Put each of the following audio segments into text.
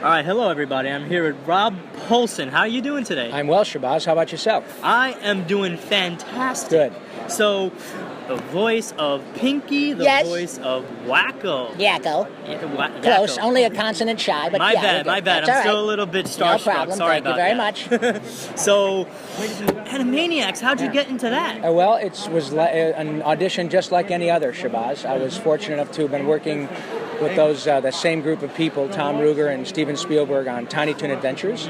All right, hello everybody. I'm here with Rob Paulsen. How are you doing today? I'm well, Shabazz. How about yourself? I am doing fantastic. Good. So, the voice of Pinky, the Yes. voice of Wacko. Yakko. Yakko. Close. Only a consonant shy, but My yeah. bad, my bad. That's I'm all still right. a little bit No starstruck. problem. Sorry Thank you about very that. much. So, Animaniacs, how'd you get into that? Well, it was an audition just like any other, Shabazz. I was fortunate enough to have been working with that same group of people, Tom Ruegger and Steven Spielberg, on Tiny Toon Adventures.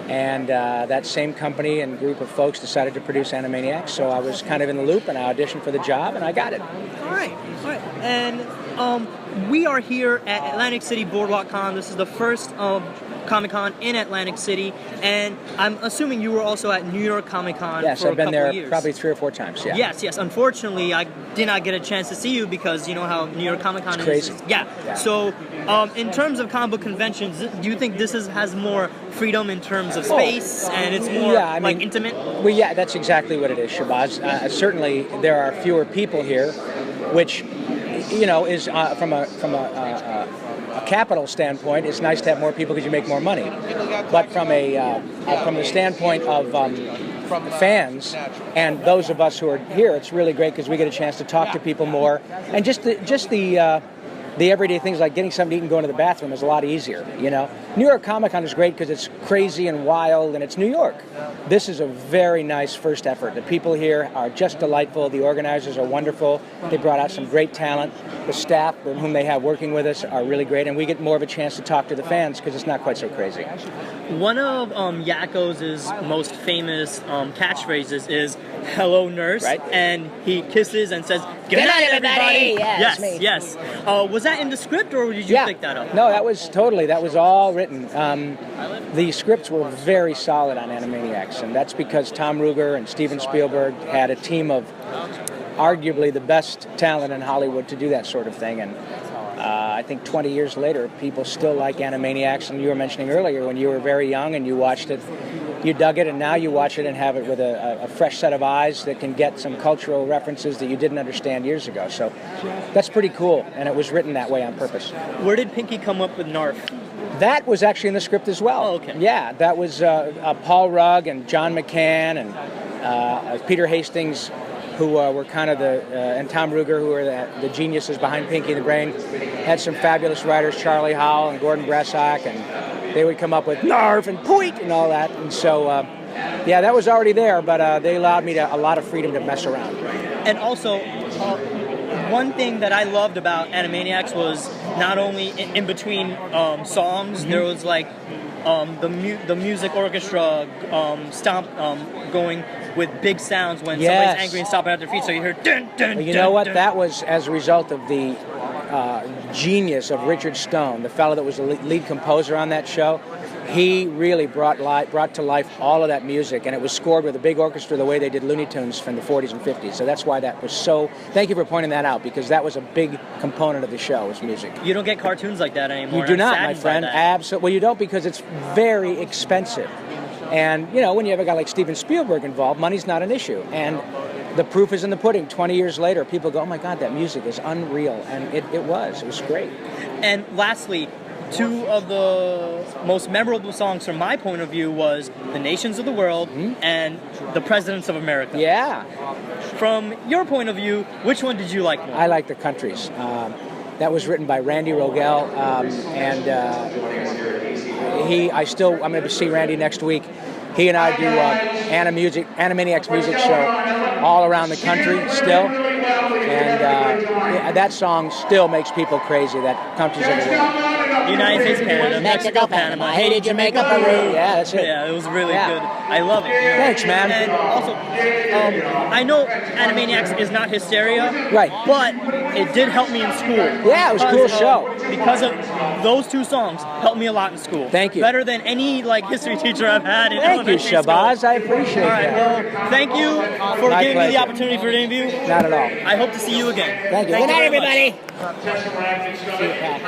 And that same company and group of folks decided to produce Animaniacs, so I was kind of in the loop, and I auditioned for the job, and I got it. All right. And we are here at Atlantic City Boardwalk Con. This is the first Comic-Con in Atlantic City, and I'm assuming you were also at New York Comic-Con Yes, for I've a been couple there of years. probably 3 or 4 times, yeah. Yes. Unfortunately, I did not get a chance to see you because you know how New York Comic-Con is. Crazy. Yeah. So, in terms of comic book conventions, do you think this has more freedom in terms of space and it's more intimate? Well, yeah, that's exactly what it is, Shabazz. Certainly, there are fewer people here, which, you know, is from a capital standpoint, it's nice to have more people because you make more money. But from the standpoint of fans and those of us who are here, it's really great because we get a chance to talk to people more, and just the everyday things like getting something to eat and going to the bathroom is a lot easier, you know. New York Comic-Con is great because it's crazy and wild and it's New York. This is a very nice first effort. The people here are just delightful. The organizers are wonderful. They brought out some great talent. The staff whom they have working with us are really great, and we get more of a chance to talk to the fans because it's not quite so crazy. One of Yakko's most famous catchphrases is "Hello, nurse," right? And he kisses and says, "Good night, everybody." Yes. Was that in the script, or did you pick that up? No, that was all written. The scripts were very solid on Animaniacs, and that's because Tom Ruegger and Steven Spielberg had a team of arguably the best talent in Hollywood to do that sort of thing. And I think 20 years later, people still like Animaniacs. And you were mentioning earlier, when you were very young and you watched it, you dug it, and now you watch it and have it with a fresh set of eyes that can get some cultural references that you didn't understand years ago. So that's pretty cool, and it was written that way on purpose. Where did Pinky come up with Narf? That was actually in the script as well. Oh, okay. Yeah, that was Paul Rugg and John McCann and Peter Hastings, who were kind of and Tom Ruegger, who were the geniuses behind Pinky the Brain. Had some fabulous writers, Charlie Howell and Gordon Brassock, and they would come up with Narf and Point and all that. And so, yeah, that was already there, but they allowed me a lot of freedom to mess around. And also, one thing that I loved about Animaniacs was not only in between songs, there was like the music orchestra going with big sounds when somebody's angry and stopping at their feet, so you hear dun dun. You know what? That was as a result of the genius of Richard Stone, the fellow that was the lead composer on that show. He really brought to life all of that music, and it was scored with a big orchestra the way they did Looney Tunes from the 40s and 50s. So that's why that was so... Thank you for pointing that out, because that was a big component of the show, was music. You don't get cartoons like that anymore. You do not, my friend. Absolutely. Well, you don't, because it's very expensive. And, you know, when you have a guy like Steven Spielberg involved, money's not an issue. And the proof is in the pudding. 20 years later, people go, oh my God, that music is unreal. And it was great. And lastly, two of the most memorable songs from my point of view was The Nations of the World and The Presidents of America. Yeah. From your point of view, which one did you like more? I like The Countries. That was written by Randy Rogel, and I'm going to see Randy next week. He and I do Animaniacs music show all around the country still, and that song still makes people crazy. That Countries of the World. United States, Canada, Mexico, Panama, Haiti, Jamaica, Peru. Yeah, that's it. Yeah, it was really good. I love it. Thanks, man. And also, I know Animaniacs is not Hysteria, right? But it did help me in school. Yeah, it was a cool show. Because of those two songs, helped me a lot in school. Thank you. Better than any history teacher I've had in elementary school. Thank you, Shabazz. I appreciate that. All right, well, thank you for giving me the opportunity for the interview. Not at all. I hope to see you again. Thank you. Good night, everybody. See you, Pat.